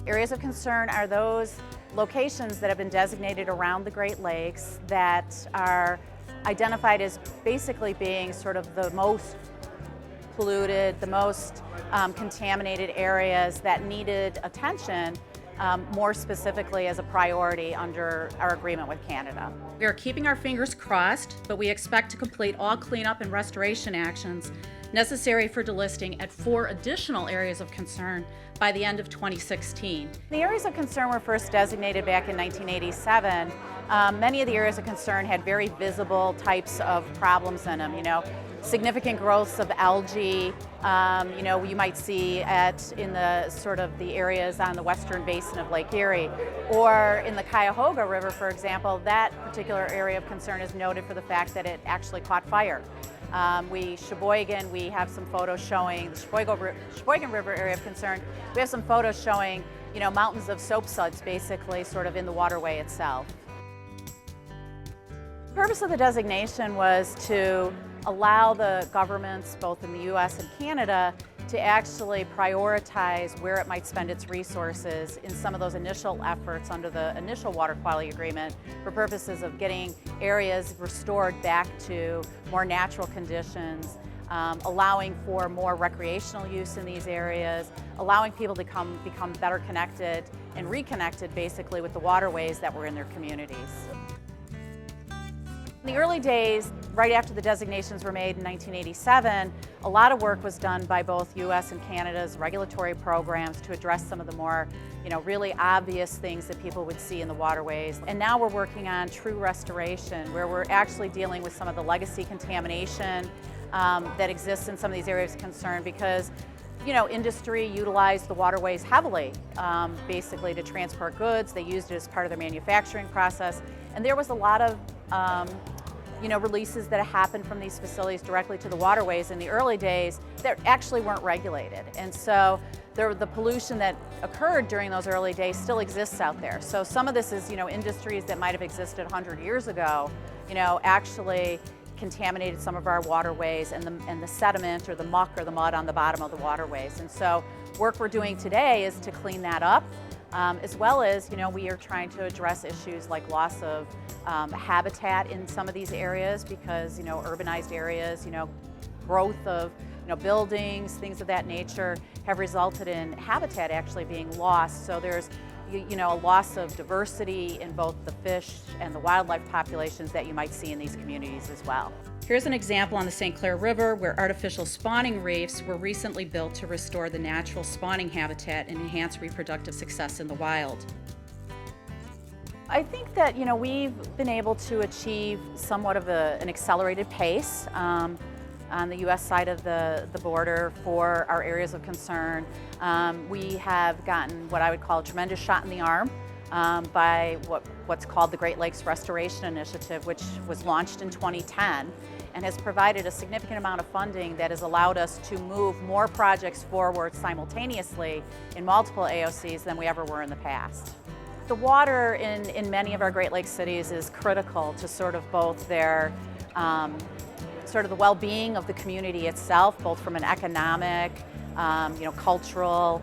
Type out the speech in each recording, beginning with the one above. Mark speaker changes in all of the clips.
Speaker 1: Areas of concern are those locations that have been designated around the Great Lakes that are identified as basically being sort of the most polluted, the most contaminated areas that needed attention, more specifically as a priority under our agreement with Canada.
Speaker 2: We are keeping our fingers crossed, but we expect to complete all cleanup and restoration actions necessary for delisting at 4 additional areas of concern by the end of 2016.
Speaker 1: The areas of concern were first designated back in 1987. Many of the areas of concern had very visible types of problems in them, significant growths of algae, you might see in the sort of the areas on the western basin of Lake Erie, or in the Cuyahoga River, for example. That particular area of concern is noted for the fact that it actually caught fire. Sheboygan, we have some photos showing, the Sheboygan River area of concern, we have some photos showing, mountains of soap suds basically sort of in the waterway itself. The purpose of the designation was to allow the governments, both in the U.S. and Canada, to actually prioritize where it might spend its resources in some of those initial efforts under the initial water quality agreement for purposes of getting areas restored back to more natural conditions, allowing for more recreational use in these areas, allowing people to become better connected and reconnected basically with the waterways that were in their communities. In the early days, right after the designations were made in 1987, a lot of work was done by both U.S. and Canada's regulatory programs to address some of the more, really obvious things that people would see in the waterways. And now we're working on true restoration, where we're actually dealing with some of the legacy contamination that exists in some of these areas of concern because, industry utilized the waterways heavily, basically to transport goods. They used it as part of their manufacturing process. And there was a lot of releases that happened from these facilities directly to the waterways in the early days that actually weren't regulated. And so the pollution that occurred during those early days still exists out there. So some of this is, industries that might have existed 100 years ago, actually contaminated some of our waterways and the sediment or the muck or the mud on the bottom of the waterways. And so work we're doing today is to clean that up. As well as, we are trying to address issues like loss of habitat in some of these areas because, urbanized areas, growth of, buildings, things of that nature have resulted in habitat actually being lost. So there's, a loss of diversity in both the fish and the wildlife populations that you might see in these communities as well.
Speaker 2: Here's an example on the St. Clair River where artificial spawning reefs were recently built to restore the natural spawning habitat and enhance reproductive success in the wild.
Speaker 1: I think that, we've been able to achieve somewhat of an accelerated pace on the U.S. side of the border for our areas of concern. We have gotten what I would call a tremendous shot in the arm by what's called the Great Lakes Restoration Initiative, which was launched in 2010 and has provided a significant amount of funding that has allowed us to move more projects forward simultaneously in multiple AOCs than we ever were in the past. The water in many of our Great Lakes cities is critical to sort of both their sort of the well-being of the community itself, both from an economic, cultural,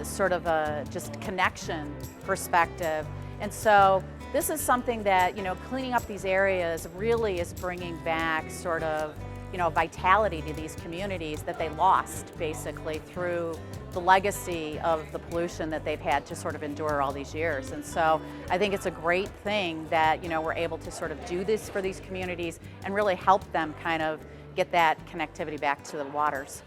Speaker 1: sort of a just connection perspective. And so this is something that, cleaning up these areas really is bringing back sort of, vitality to these communities that they lost basically through the legacy of the pollution that they've had to sort of endure all these years. And so I think it's a great thing that, we're able to sort of do this for these communities and really help them kind of get that connectivity back to the waters.